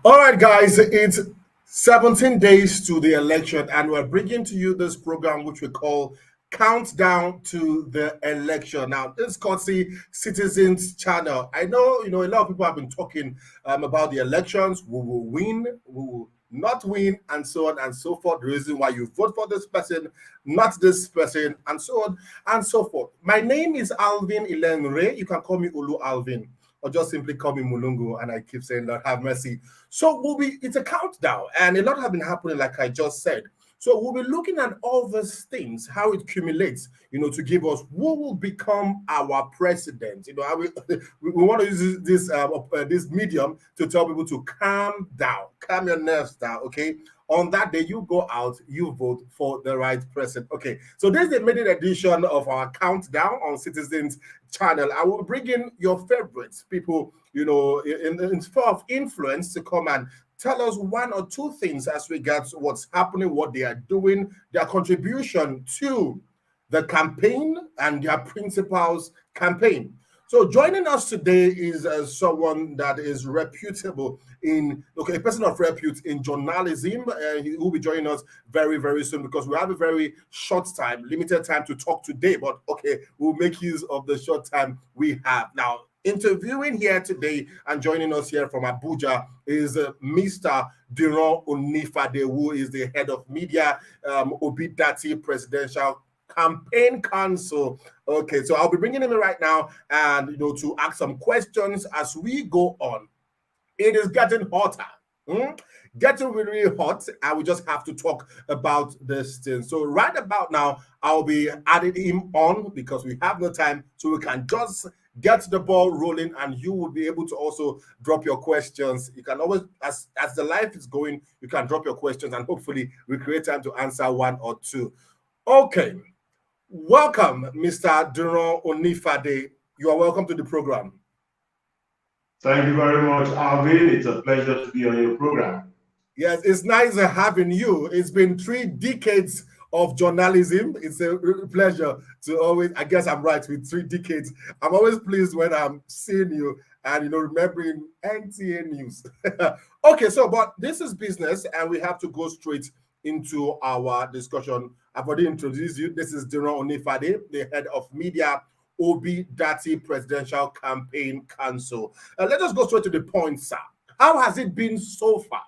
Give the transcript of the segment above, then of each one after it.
All right, guys, it's 17 days to the election, and we're bringing to you this program which we call Countdown to the Election. Now, this courtesy Citizens Channel. I know, a lot of people have been talking about the elections. We will win, we will not win, and so on and so forth. The reason why you vote for this person, not this person, and so on and so forth. My name is Alvin Ilenre. You can call me Ulu Alvin, or just simply call me Mulungu, and I keep saying, Lord have mercy. So it's a countdown, and a lot have been happening, like I just said. So we'll be looking at all these things, how it accumulates, to give us who will become our president. We want to use this medium to tell people to calm down, calm your nerves down, okay? On that day, you go out, you vote for the right person. Okay, so this is the maiden edition of our countdown on Citizens Channel. I will bring in your favorites, people, in sphere of influence, to come and tell us one or two things as regards what's happening, what they are doing, their contribution to the campaign and their principals' campaign. So joining us today is someone that is reputable a person of repute in journalism. He will be joining us very, very soon because we have a very short time, limited time to talk today. But okay, we'll make use of the short time we have. Now, interviewing here today and joining us here from Abuja is Mr. Diran Onifade, who is the head of media, DATTI Presidential Campaign Council. Okay, so I'll be bringing him in right now and to ask some questions as we go on. It is getting hotter. Getting really hot, and we just have to talk about this thing. So right about now, I'll be adding him on because we have no time, so we can just get the ball rolling, and you will be able to also drop your questions. You can always, as the life is going, you can drop your questions, and hopefully we create time to answer one or two. Okay, welcome, Mr. Diran Onifade. You are welcome to the program. Thank you very much, Alvin. It's a pleasure to be on your program. Yes, it's nice having you. It's been 3 decades of journalism. It's a pleasure to always, I guess I'm right with 3 decades. I'm always pleased when I'm seeing you and, remembering NTA news. Okay, but this is business and we have to go straight into our discussion. I've already introduced you. This is Diran Onifade, the head of media, DATTI Presidential Campaign Council. Let us go straight to the point, sir. How has it been so far?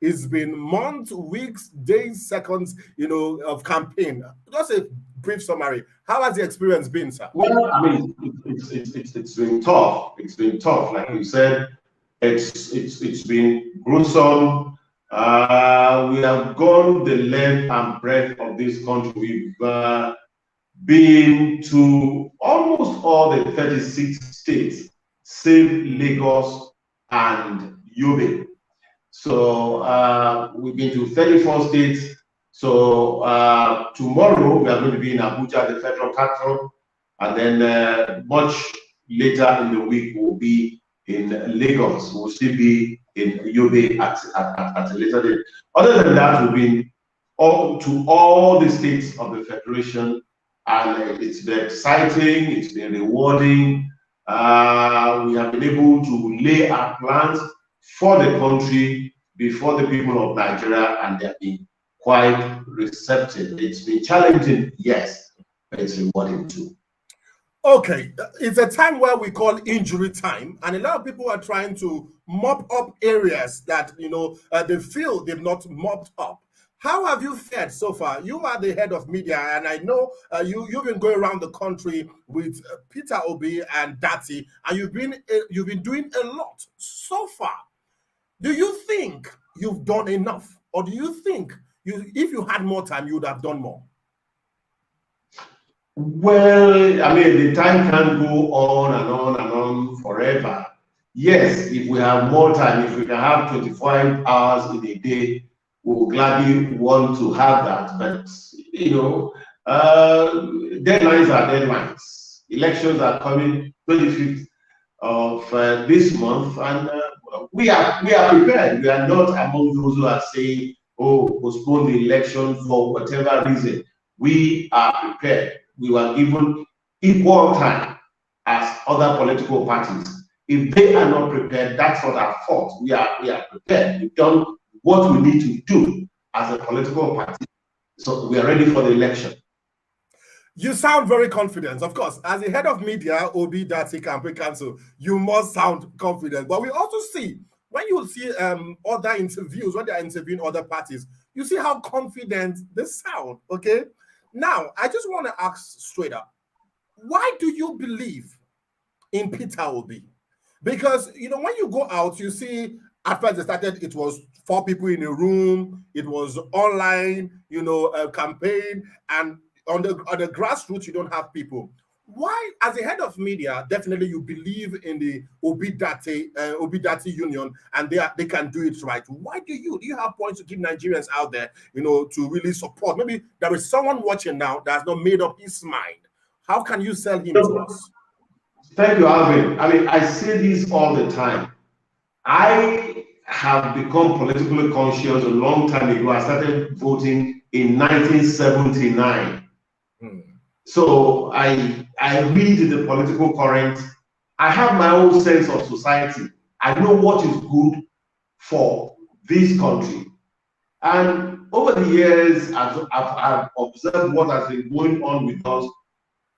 It's been months, weeks, days, seconds, of campaign. Just a brief summary. How has the experience been, sir? Well, I mean, it's been tough. It's been tough, like you said. It's been gruesome. We have gone the length and breadth of this country. We've been to almost all the 36 states, save Lagos and Yobe. So we've been to 34 states. So tomorrow we are going to be in Abuja, the federal capital, and then much later in the week we'll be in Lagos. We'll still be in Yobe at a later date. Other than that, we've been to all the states of the federation. And it's been exciting, it's been rewarding. We have been able to lay our plans for the country before the people of Nigeria, and they've been quite receptive. It's been challenging, yes, but it's rewarding too. Okay, it's a time where we call injury time, and a lot of people are trying to mop up areas that, they feel they've not mopped up. How have you fared so far? You are the head of media, and I know you've been going around the country with Peter Obi and DATTI, and you've been doing a lot so far. Do you think you've done enough, or do you think if you had more time, you would have done more? Well, I mean, the time can go on and on and on forever. Yes, if we have more time, if we can have 25 hours in a day, we will gladly want to have that, but deadlines are deadlines. Elections are coming 25th of this month, and we are prepared. We are not among those who are saying, "Oh, postpone the election for whatever reason." We are prepared. We were given equal time as other political parties If they are not prepared, that's not our fault. We are prepared. We've done what we need to do as a political party. So we are ready for the election. You sound very confident. Of course, as the head of media, DATTI Campaign Council, you must sound confident. But we also see, when you see other interviews, when they are interviewing other parties, you see how confident they sound, okay? Now, I just want to ask straight up, why do you believe in Peter Obi? Because, you know, when you go out, you see, at first they started, it was 4 people in a room, it was online, you know, a campaign, and on the grassroots, you don't have people. Why, as a head of media, definitely you believe in the DATTI union, and they can do it right. Why do you have points to give Nigerians out there, you know, to really support? Maybe there is someone watching now that has not made up his mind. How can you sell him to us? Thank you, Alvin. I mean, I say this all the time. I have become politically conscious a long time ago. I started voting in 1979. So I read the political current. I have my own sense of society. I know what is good for this country. And over the years, I've observed what has been going on with us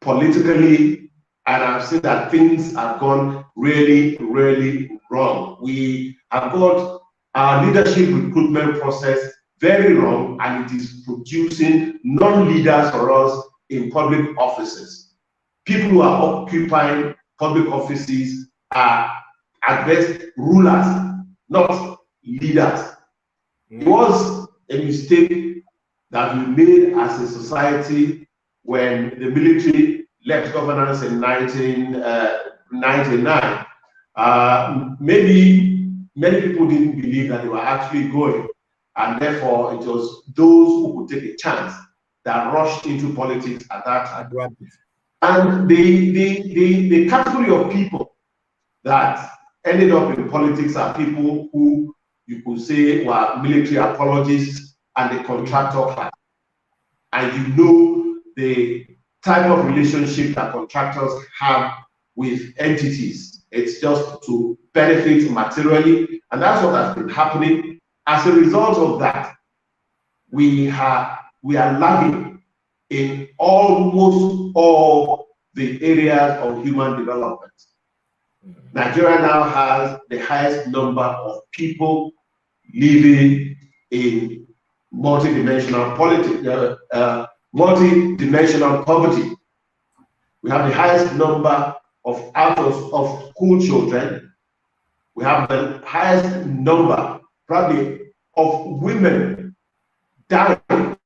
politically, and I've seen that things have gone really, really wrong. We have got our leadership recruitment process very wrong, and it is producing non-leaders for us in public offices. People who are occupying public offices are at best rulers, not leaders. It was a mistake that we made as a society when the military left governance in 1999. Maybe many people didn't believe that they were actually going, and therefore it was those who could take a chance that rushed into politics at that time. And the category of people that ended up in politics are people who you could say were military apologists and the contractor class. And you know the type of relationship that contractors have with entities. It's just to benefit materially, and that's what has been happening. As a result of that, we are lagging in almost all the areas of human development. Nigeria now has the highest number of people living in multidimensional poverty. We have the highest number of out-of-school children. We have the highest number, probably, of women dying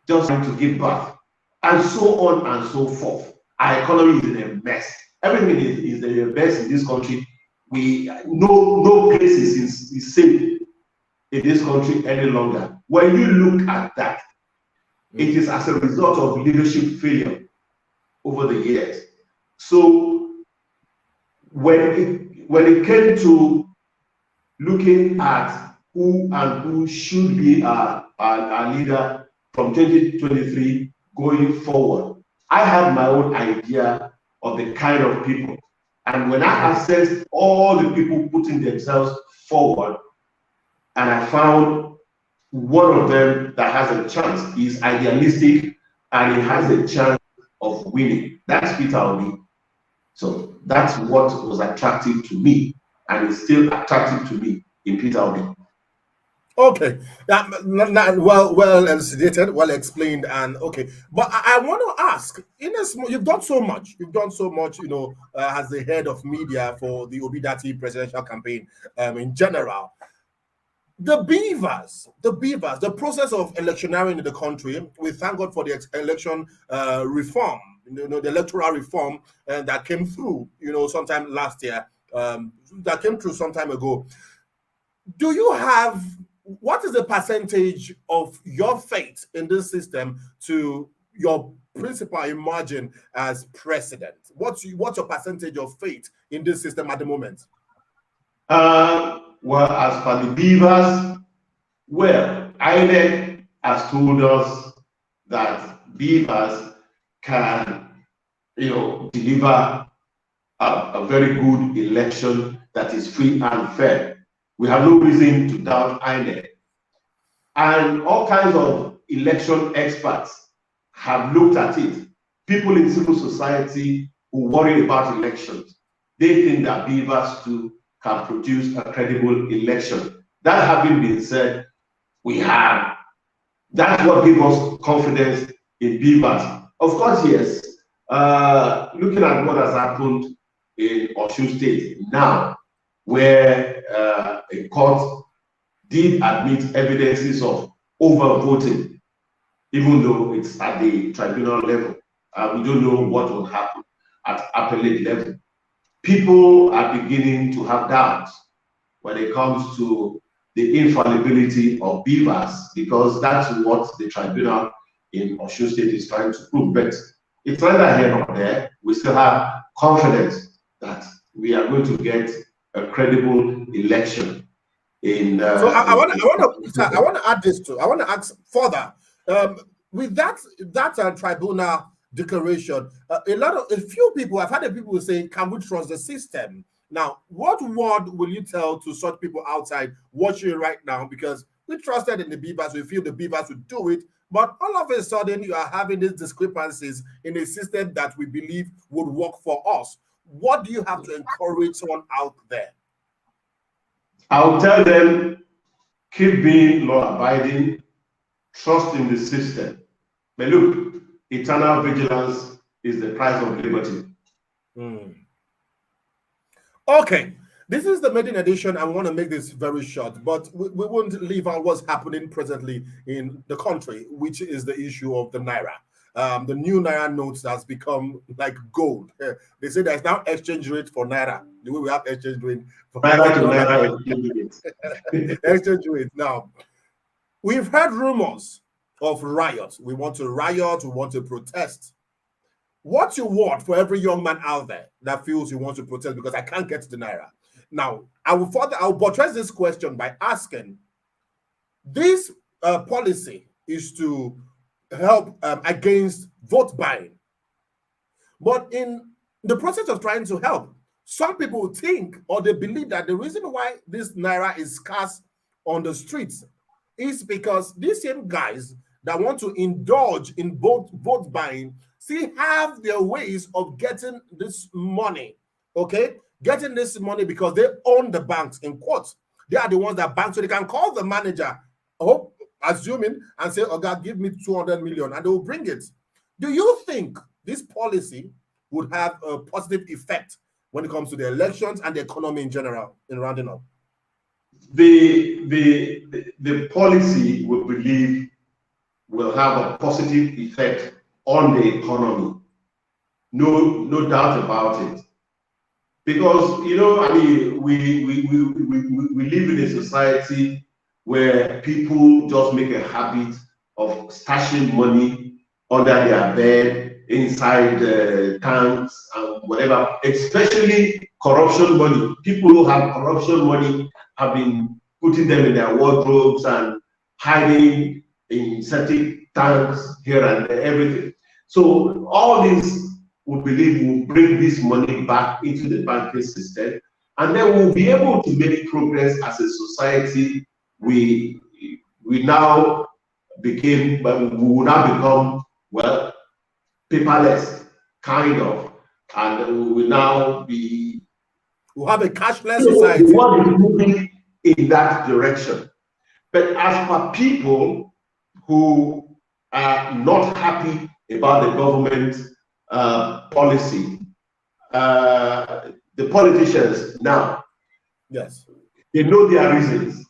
just trying to give birth, and so on and so forth. Our economy is in a mess. Everything is in a mess in this country. No place is safe in this country any longer. When you look at that, it is as a result of leadership failure over the years. So when it came to looking at who should be our leader from 2023 going forward, I have my own idea of the kind of people. And when I assessed all the people putting themselves forward, and I found one of them that has a chance, he's idealistic, and he has a chance of winning. That's Peter Obi. So that's what was attractive to me, and it's still attractive to me in Peter Obi. Okay, well elucidated, well explained, and okay. But I want to ask, you've done so much. You've done so much, you know, as the head of media for the DATTI presidential campaign in general. The beavers, the process of electioneering in the country. We thank God for the election reform, you know, the electoral reform that came through, you know, sometime last year. That came through some time ago. Do you have? What is the percentage of your faith in this system to your principal emerging as president? What's your percentage of faith in this system at the moment? Well, as for the beavers, well, INEC has told us that beavers can, you know, deliver a very good election that is free and fair. We have no reason to doubt INEC. And all kinds of election experts have looked at it. People in civil society who worry about elections, they think that beavers too can produce a credible election. That having been said, we have. That's what gives us confidence in beavers. Of course, yes. Looking at what has happened in Osun State now, where a court did admit evidences of overvoting, even though it's at the tribunal level. We don't know what will happen at appellate level. People are beginning to have doubts when it comes to the infallibility of beavers, because that's what the tribunal in Osun State is trying to prove. But it's neither here nor there. We still have confidence that we are going to get a credible election. So I want to add this too. I want to ask further. With that tribunal declaration, a few people, I've had people say, "Can we trust the system?" Now, what word will you tell to such people outside watching right now? Because we trusted in the beavers, we feel the beavers would do it, but all of a sudden you are having these discrepancies in a system that we believe would work for us. What do you have to encourage someone out there? I'll tell them, keep being law-abiding, trust in the system. But look, eternal vigilance is the price of liberty. Okay, this is the maiden edition. I want to make this very short, but we won't leave out what's happening presently in the country, which is the issue of the Naira. The new Naira notes has become like gold. They say there's now exchange rate for Naira. The way we have exchange rate for Naira to Naira exchange rate. Now, we've heard rumors of riots. We want to riot, we want to protest. What's your word for every young man out there that feels he wants to protest because I can't get to the Naira? Now, I'll buttress this question by asking, this policy is to help against vote buying. But in the process of trying to help, some people think or they believe that the reason why this Naira is scarce on the streets is because these same guys that want to indulge in vote buying have their ways of getting this money, okay? Getting this money because they own the banks, in quotes. They are the ones that bank, so they can call the manager, assuming, and say, "Oh God, give me 200 million," and they will bring it. Do you think this policy would have a positive effect when it comes to the elections and the economy in general, in rounding up? The policy, we believe, will have a positive effect on the economy. No doubt about it. Because, you know, I mean, we live in a society where people just make a habit of stashing money under their bed, inside tanks and whatever, especially corruption money. People who have corruption money have been putting them in their wardrobes and hiding in septic tanks here and there, everything. So all this, we believe, will bring this money back into the banking system, and then we'll be able to make progress as a society. We now we will now become, well, paperless, kind of, and we will now be. We'll have a cashless society. We want to move in that direction. But as for people who are not happy about the government policy, the politicians now, yes, they know their reasons,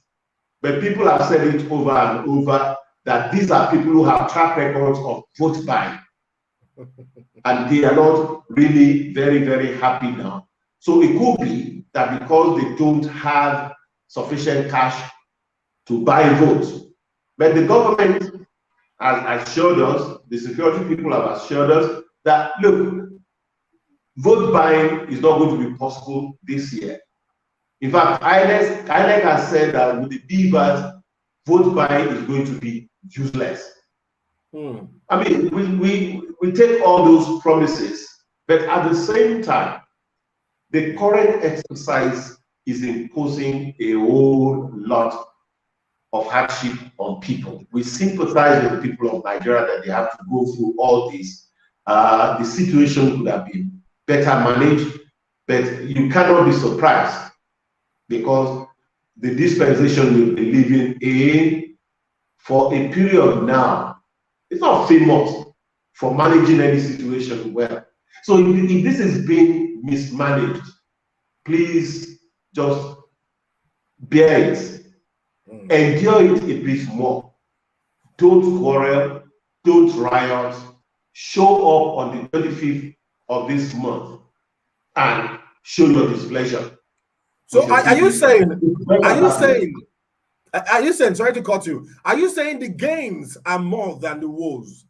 but people have said it over and over that these are people who have track records of vote buying, and they are not really very, very happy now. So it could be that because they don't have sufficient cash to buy votes, but the government has assured us, the security people have assured us that, look, vote buying is not going to be possible this year. In fact, INEC has said that with the beavers, vote buying is going to be useless. I mean, we take all those promises, but at the same time, The current exercise is imposing a whole lot of hardship on people. We sympathize with the people of Nigeria that they have to go through all this. The situation could have been better managed, but you cannot be surprised because the dispensation we've been living in for a period now, it's not famous for managing any situation well. So if this is being mismanaged, please just bear it, endure it a bit more. Don't quarrel, don't riot, show up on the 25th of this month and show your displeasure. So are you saying, sorry to cut you, are you saying the gains are more than the woes?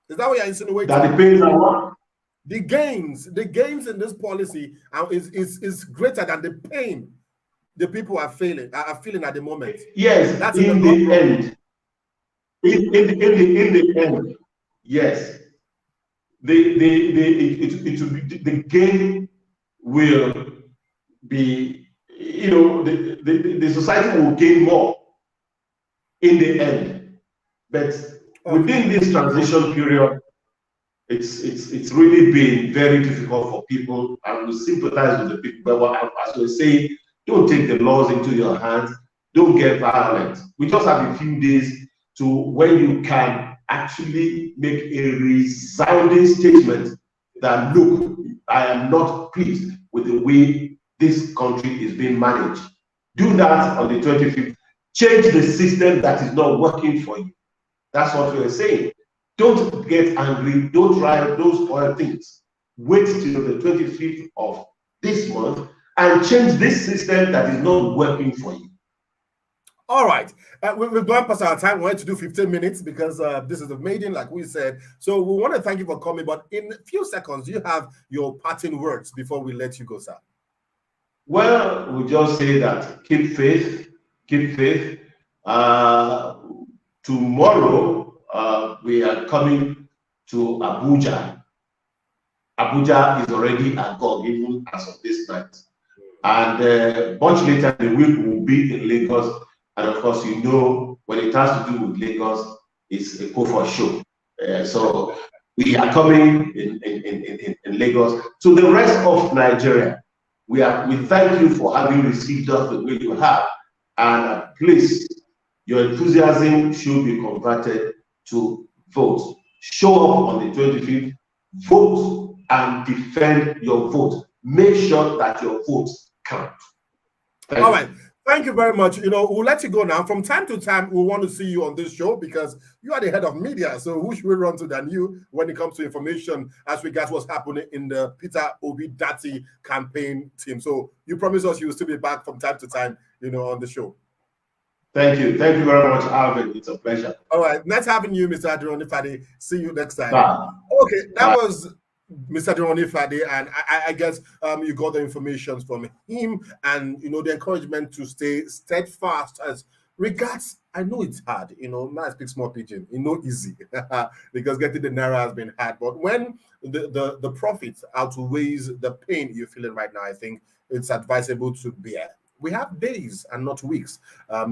Is that what you're insinuating? That the pains are what? The gains in this policy is greater than the pain the people are feeling at the moment. Yes, that's in the end. In the end, yes. The gain will be, the society will gain more in the end. But within this transition period, it's really been very difficult for people, and we sympathize with the people. But as we say, don't take the laws into your hands. Don't get violent. We just have a few days to when you can actually make a resounding statement that, look, I am not pleased with the way this country is being managed. Do that on the 25th. Change the system that is not working for you. That's what we are saying. Don't get angry. Don't riot. Don't spoil things. Wait till the 25th of this month and change this system that is not working for you. All right. We've gone past our time. We wanted to do 15 minutes because this is a maiden, like we said. So we want to thank you for coming. But in a few seconds, you have your parting words before we let you go, sir. Well, we just say that keep faith, keep faith. Tomorrow, we are coming to Abuja. Abuja is already agog, even as of this night. And much later in the week, we'll be in Lagos. And of course, when it has to do with Lagos, it's a go for show. So we are coming in Lagos. To the rest of Nigeria, we thank you for having received us the way you have. And please, your enthusiasm should be converted to votes. Show up on the 25th, vote and defend your vote. Make sure that your votes count. All right. Thank you very much. We'll let you go now. From time to time, we want to see you on this show because you are the head of media. So who should we run to than you when it comes to information as regards what's happening in the Peter Obi DATTI campaign team? So you promise us you will still be back from time to time, on the show. Thank you. Thank you very much, Alvin. It's a pleasure. All right. Nice having you, Mr. Diran Onifade. See you next time. Bye. Okay. That was Mr. Diran Onifade, and I guess you got the information from him, and the encouragement to stay steadfast as regards. I know it's hard, man speaks more pidgin, easy because getting the naira has been hard, but when the profit outweighs the pain you're feeling right now, I think it's advisable to bear. We have days and not weeks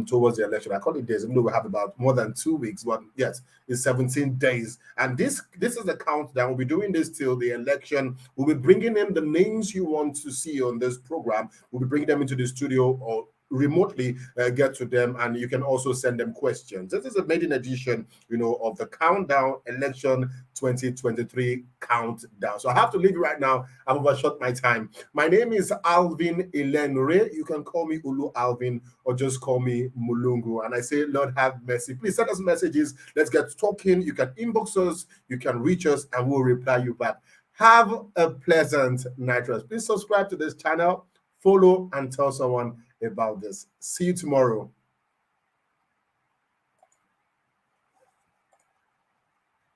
towards the election. I call it days, even though we have about more than 2 weeks. But yes, it's 17 days. And this is the countdown. We'll be doing this till the election. We'll be bringing in the names you want to see on this program. We'll be bringing them into the studio or remotely get to them, and you can also send them questions. This is a maiden edition, of the Countdown Election 2023 Countdown. So I have to leave you right now. I've overshot my time. My name is Alvin Ilenure. You can call me Ulu Alvin or just call me Mulungu. And I say, Lord have mercy. Please send us messages. Let's get talking. You can inbox us. You can reach us, and we'll reply you back. Have a pleasant night rest. Please subscribe to this channel, follow, and tell someone about this. See you tomorrow.